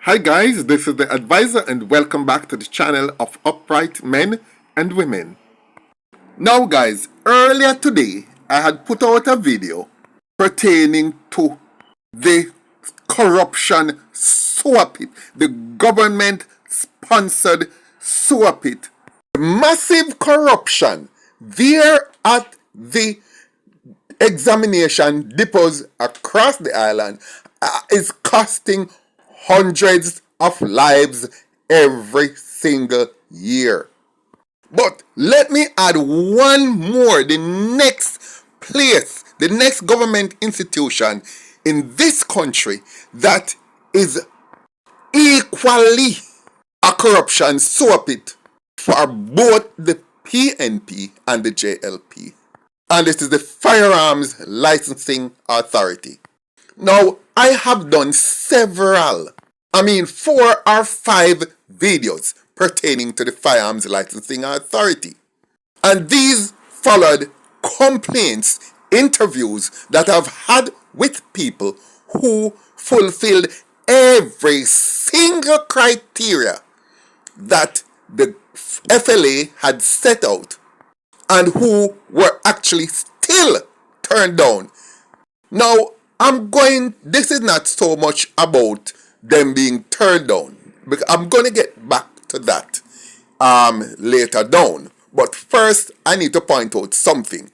Hi guys, this is the advisor and welcome back to the channel of upright men and women. Now guys, earlier today I had put out a video pertaining to the corruption sewer pit, the government sponsored sewer pit. The massive corruption there at the examination depots across the island is costing hundreds of lives every single year. But let me add one more. The next place, the next government institution in this country that is equally a corruption sewer pit for both the PNP and the JLP. And it is the Firearms Licensing Authority. Now, I have done 4 or 5 videos pertaining to the Firearms Licensing Authority. And these followed complaints, interviews that I've had with people who fulfilled every single criteria that the FLA had set out and who were actually still turned down. Now, this is not so much about them being turned down, because I'm going to get back to that later down. But first, I need to point out something.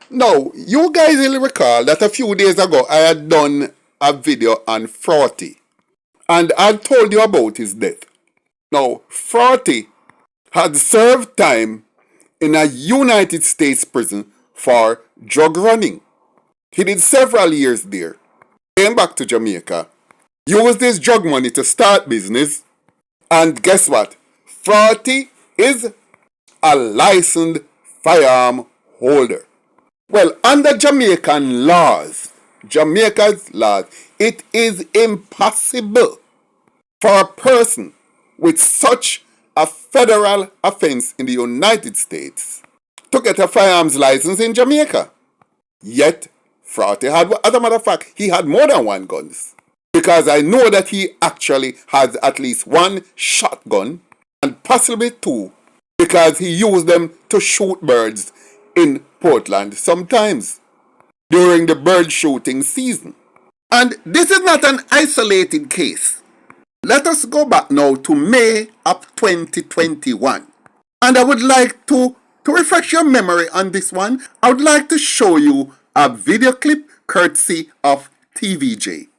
Now, you guys will recall that a few days ago I had done a video on Frotty, and I told you about his death. Now, Frotty had served time in a United States prison for drug running. He did several years there, came back to Jamaica, used his drug money to start business, and guess what? Frotty is a licensed firearm holder. Well, under Jamaica's laws, it is impossible for a person with such a federal offense in the United States to get a firearms license in Jamaica. Yet, Frotty had, as a matter of fact, he had more than one gun. Because I know that he actually has at least 1 shotgun and possibly 2, because he used them to shoot birds in Portland sometimes during the bird shooting season. And this is not an isolated case. Let us go back now to May of 2021. And I would like to refresh your memory on this one, I would like to show you a video clip courtesy of TVJ.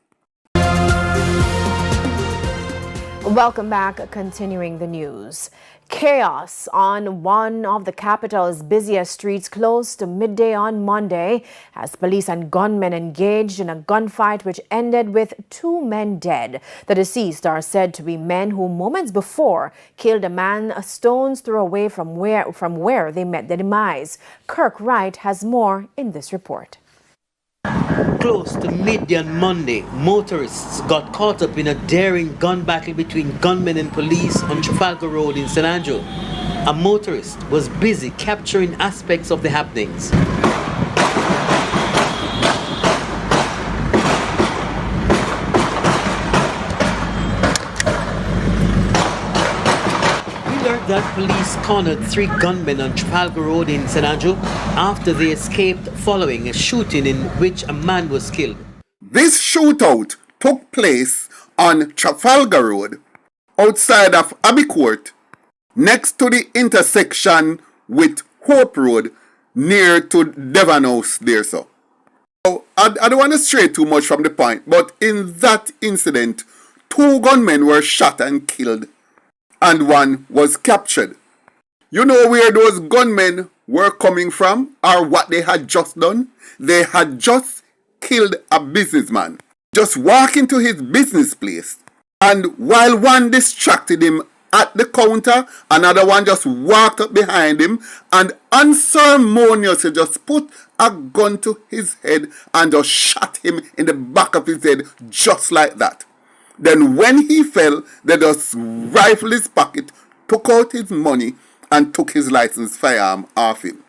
Welcome back. Continuing the news. Chaos on one of the capital's busiest streets close to midday on Monday as police and gunmen engaged in a gunfight which ended with 2 men dead. The deceased are said to be men who moments before killed a man a stone's throw away from where they met their demise. Kirk Wright has more in this report. Close to midday on Monday, motorists got caught up in a daring gun battle between gunmen and police on Trafalgar Road in San Andrew. A motorist was busy capturing aspects of the happenings. That police cornered 3 gunmen on Trafalgar Road in San Andrew after they escaped following a shooting in which a man was killed. This shootout took place on Trafalgar Road outside of Abbey Court, next to the intersection with Hope Road near to Devon House there. So I don't want to stray too much from the point, but in that incident 2 gunmen were shot and killed and 1 was captured. You know where those gunmen were coming from or what they had just done? They had just killed a businessman. Just walk into his business place, and while one distracted him at the counter, another one just walked up behind him and unceremoniously just put a gun to his head and just shot him in the back of his head just like that. Then when he fell, they just rifled his pocket, took out his money, and took his licensed firearm off him.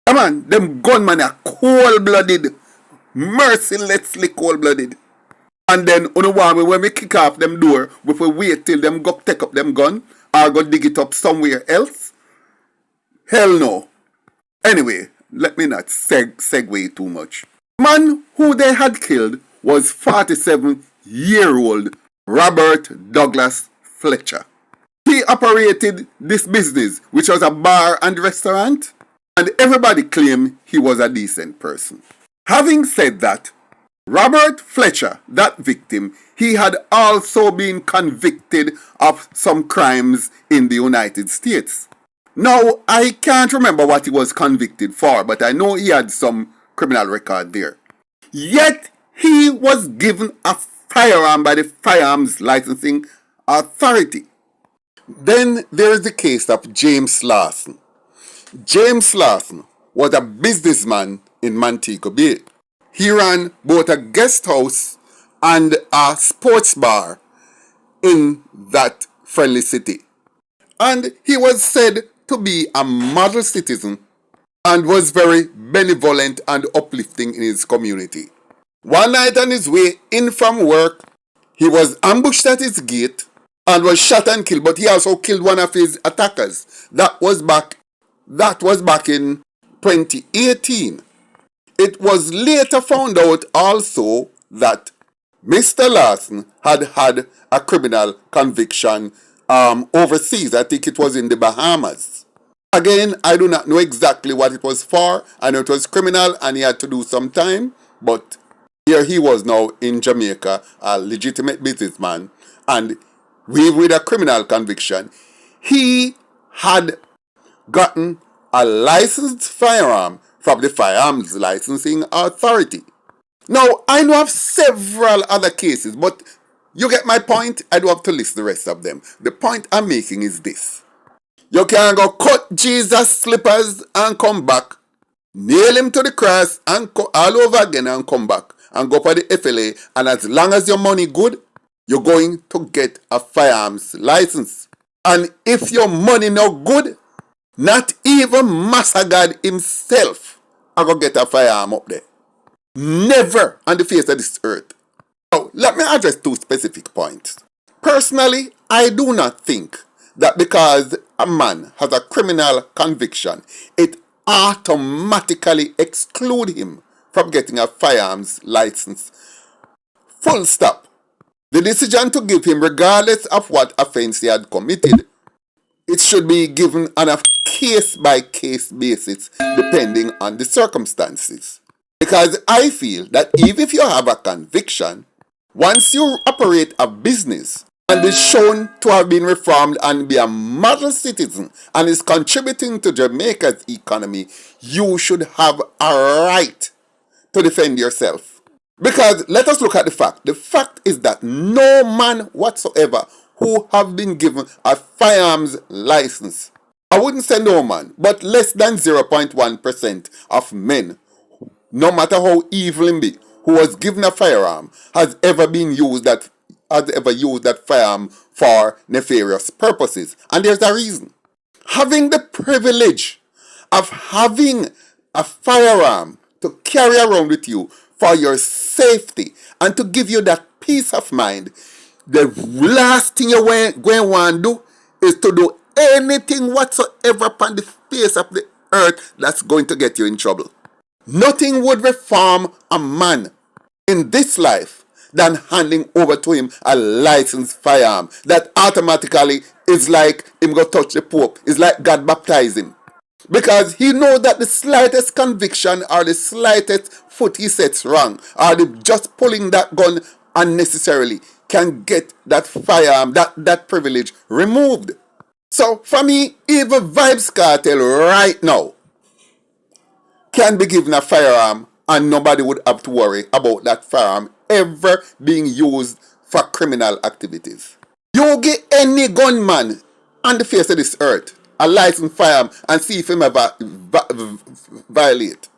Come on, them gunmen are cold-blooded, mercilessly cold-blooded. And then you know want me when we kick off them door, we will wait till them go take up them gun or go dig it up somewhere else? Hell no. Anyway, let me not segue too much. Man who they had killed was 47-year-old Robert Douglas Fletcher. He operated this business, which was a bar and restaurant, and everybody claimed he was a decent person. Having said that, Robert Fletcher, that victim, he had also been convicted of some crimes in the United States. Now, I can't remember what he was convicted for, but I know he had some criminal record there. Yet, he was given a firearm by the Firearms Licensing Authority. Then there is the case of James Lawson. James Lawson was a businessman in Montego Bay. He ran both a guest house and a sports bar in that friendly city. And he was said to be a model citizen and was very benevolent and uplifting in his community. One night on his way in from work, he was ambushed at his gate and was shot and killed, but he also killed one of his attackers. That was back in 2018. It was later found out also that Mr. Lawson had a criminal conviction overseas. I think it was in the Bahamas. Again, I do not know exactly what it was for. I know it was criminal and he had to do some time, but here he was now in Jamaica, a legitimate businessman, and with a criminal conviction. He had gotten a licensed firearm from the Firearms Licensing Authority. Now, I know of several other cases, but you get my point. I don't have to list the rest of them. The point I'm making is this. You can go cut Jesus' slippers and come back, nail him to the cross and all over again and come back and go for the FLA, and as long as your money good, you're going to get a firearms license. And if your money no good, not even Master God himself are going to get a firearm up there. Never on the face of this earth. Now, let me address two specific points. Personally, I do not think that because a man has a criminal conviction, it automatically excludes him from getting a firearms license. Full stop. The decision to give him, regardless of what offense he had committed, it should be given on a case-by-case basis depending on the circumstances. Because I feel that even if you have a conviction, once you operate a business and is shown to have been reformed and be a model citizen and is contributing to Jamaica's economy, you should have a right to defend yourself. Because let us look at the fact. The fact is that no man whatsoever who have been given a firearms license, I wouldn't say no man, but less than 0.1% of men, no matter how evil him be, who was given a firearm, has ever used that firearm for nefarious purposes. And there's a reason. Having the privilege of having a firearm to carry around with you for your safety and to give you that peace of mind, the last thing you're going to want to do is to do anything whatsoever upon the face of the earth that's going to get you in trouble. Nothing would reform a man in this life than handing over to him a licensed firearm that automatically is like him go touch the Pope. It's like God baptized him. Because he knows that the slightest conviction or the slightest foot he sets wrong or just pulling that gun unnecessarily can get that firearm, that privilege removed. So for me, even Vybz Kartel right now can be given a firearm and nobody would have to worry about that firearm ever being used for criminal activities. You get any gunman on the face of this earth a licensed firearm and see if him ever violate.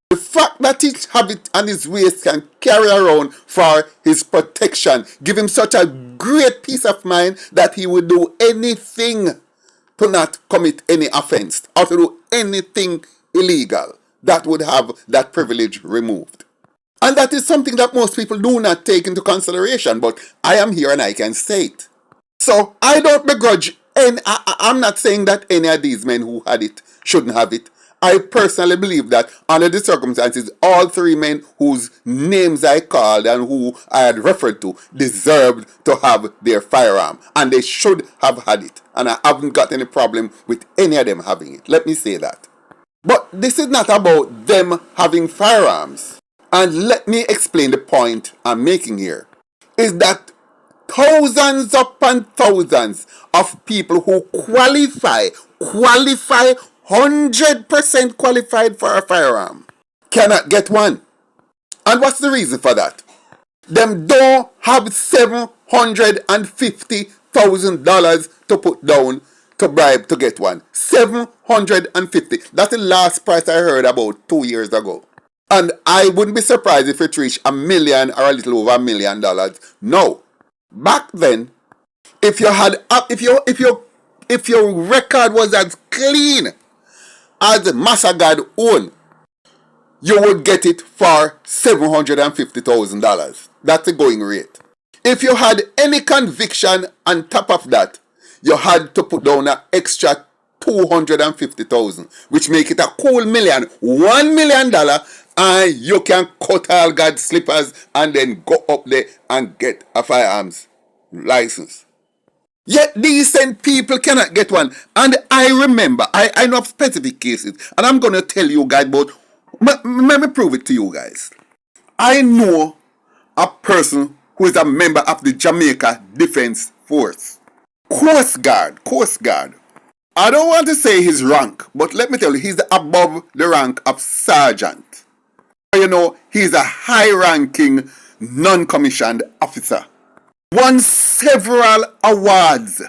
The fact that he have it on his waist can carry around for his protection give him such a great peace of mind that he would do anything to not commit any offense or to do anything illegal that would have that privilege removed. And that is something that most people do not take into consideration, but I am here and I can say it. So I don't begrudge any, I'm not saying that any of these men who had it shouldn't have it. I personally believe that under the circumstances, all three men whose names I called and who I had referred to deserved to have their firearm. And they should have had it. And I haven't got any problem with any of them having it. Let me say that. But this is not about them having firearms. And let me explain the point I'm making here. Is that thousands upon thousands of people who qualify 100% qualified for a firearm cannot get one. And what's the reason for that? Them don't have $750,000 to put down to bribe to get one. 750. That's the last price I heard about 2 years ago. And I wouldn't be surprised if it reached $1 million or a little over $1 million. No. Back then, if you had if your record was as clean as Masagad own, you would get it for $750,000. That's the going rate. If you had any conviction on top of that, you had to put down an extra $250,000, which make it a cool million, $1 million, and you can cut all God's slippers and then go up there and get a firearms license. Yet decent people cannot get one. And I remember, I know of specific cases, and I'm going to tell you guys about, let me prove it to you guys. I know a person who is a member of the Jamaica Defense Force. Coast Guard. I don't want to say his rank, but let me tell you, he's above the rank of sergeant. You know, he's a high-ranking, non-commissioned officer. Won several awards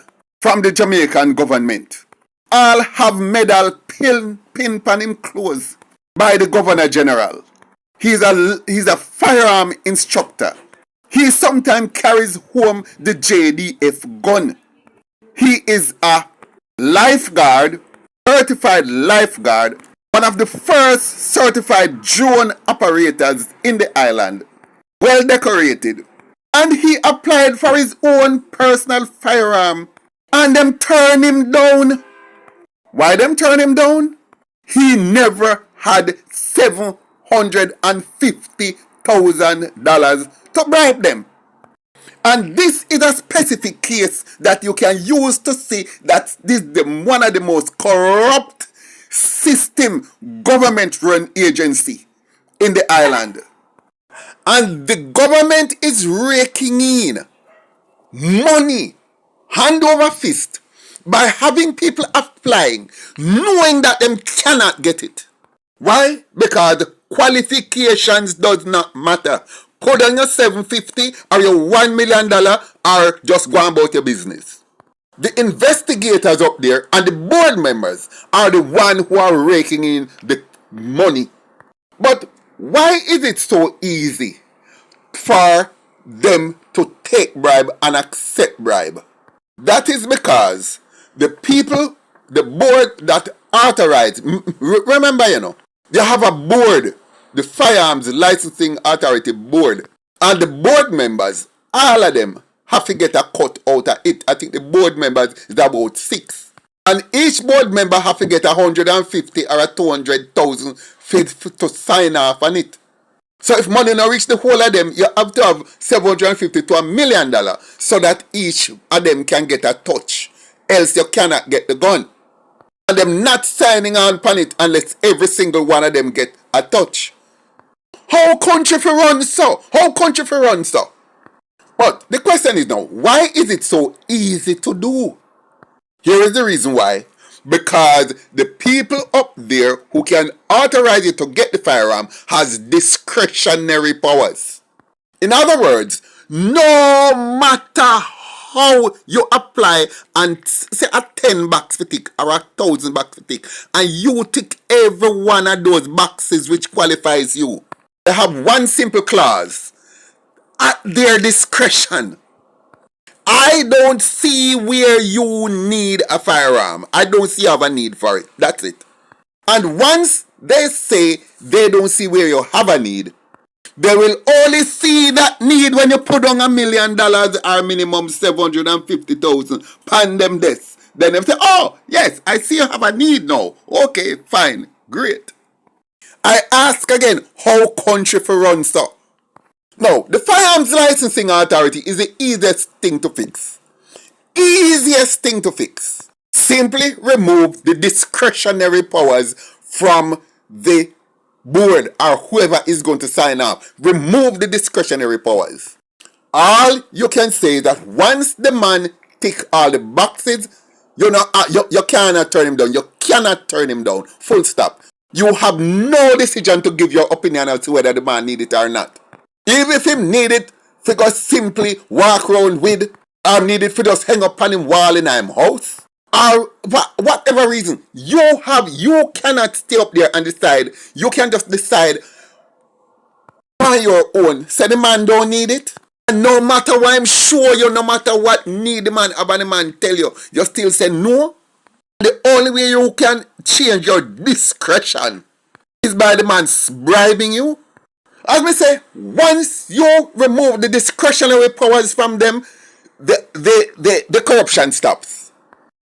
from the Jamaican government. All have medal pin on him clothes by the Governor General. He's a firearm instructor. He sometimes carries home the JDF gun. He is a lifeguard, certified lifeguard, one of the first certified drone operators in the island. Well decorated. And he applied for his own personal firearm. And them turn him down. Why them turn him down? He never had $750,000 to bribe them. And this is a specific case that you can use to see that this is one of the most corrupt system government-run agency in the island. And the government is raking in money hand over fist by having people applying knowing that them cannot get it. Why? Because qualifications does not matter. Put on your $750 or your $1 million or just go about your business. The investigators up there and the board members are the ones who are raking in the money. But why is it so easy for them to take bribe and accept bribe? That is because the people, the board that authorize, remember, they have a board, the Firearms Licensing Authority Board, and the board members, all of them have to get a cut out of it. I think the board members is about 6. And each board member have to get 150 or 200,000 to sign off on it. So if money not reach the whole of them, you have to have 750 to $1 million so that each of them can get a touch. Else you cannot get the gun. And them not signing on it unless every single one of them get a touch. How country for run so? But the question is now, why is it so easy to do? Here is the reason why. Because the people up there who can authorize you to get the firearm has discretionary powers. In other words, no matter how you apply and say a 10 box for tick or 1,000 box for tick, and you tick every one of those boxes which qualifies you, they have one simple clause: at their discretion. I don't see where you need a firearm. I don't see you have a need for it. That's it. And once they say they don't see where you have a need, They will only see that need when you put on $1 million or minimum 750,000 pan them this. Then they say, oh, yes, I see you have a need now. Okay, fine, great. I ask again, how country for run so? Now, the Firearms Licensing Authority is the easiest thing to fix. Easiest thing to fix. Simply remove the discretionary powers from the board or whoever is going to sign off. Remove the discretionary powers. All you can say is that once the man tick all the boxes, you cannot turn him down. You cannot turn him down. Full stop. You have no decision to give your opinion as to whether the man need it or not. Even if him need it, figure simply walk around with, or need it for just hang up on him wall in him house, or whatever reason, you cannot stay up there and decide. You can just decide on your own. Say the man don't need it. And no matter what I'm sure you, no matter what need the man, about the man tell you, you still say no. The only way you can change your discretion is by the man bribing you. As me say, once you remove the discretionary powers from them, the corruption stops.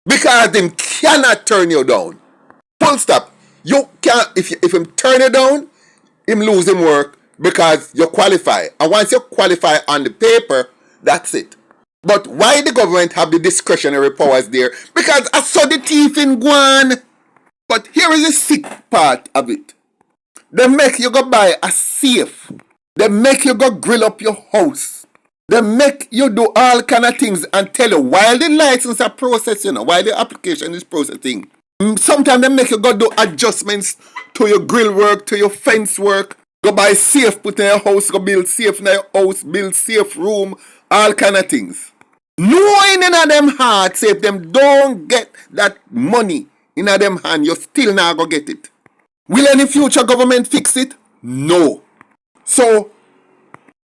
Because them cannot turn you down. Full stop. You can't, if him turn you down, him lose him work because you qualify. And once you qualify on the paper, that's it. But why the government have the discretionary powers there? Because I saw the thief in Guan. But here is the sick part of it. They make you go buy a safe. They make you go grill up your house. They make you do all kind of things and tell you while the license are processing, while the application is processing. Sometimes they make you go do adjustments to your grill work, to your fence work. Go buy safe, put in your house, go build safe in your house, build safe room, all kind of things. Knowing in them heart, say if them don't get that money in them hand, you still not go get it. Will any future government fix it? No. So,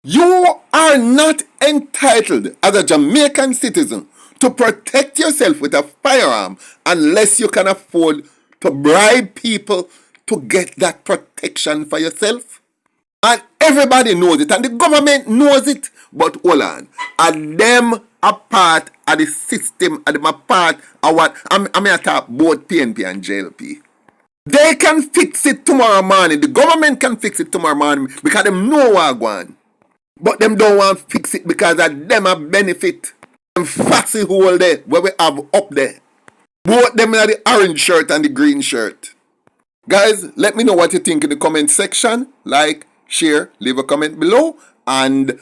you are not entitled as a Jamaican citizen to protect yourself with a firearm unless you can afford to bribe people to get that protection for yourself. And everybody knows it, and the government knows it. But hold on, and them a part of the system, and them a part of what I'm going to talk both PNP and JLP. They can fix it tomorrow morning. The government can fix it tomorrow morning because them know what going. But them don't want to fix it because of them a benefit. Them fussy hole there where we have up there. Both them are the orange shirt and the green shirt. Guys, let me know what you think in the comment section. Like, share, leave a comment below. And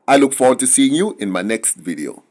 I look forward to seeing you in my next video.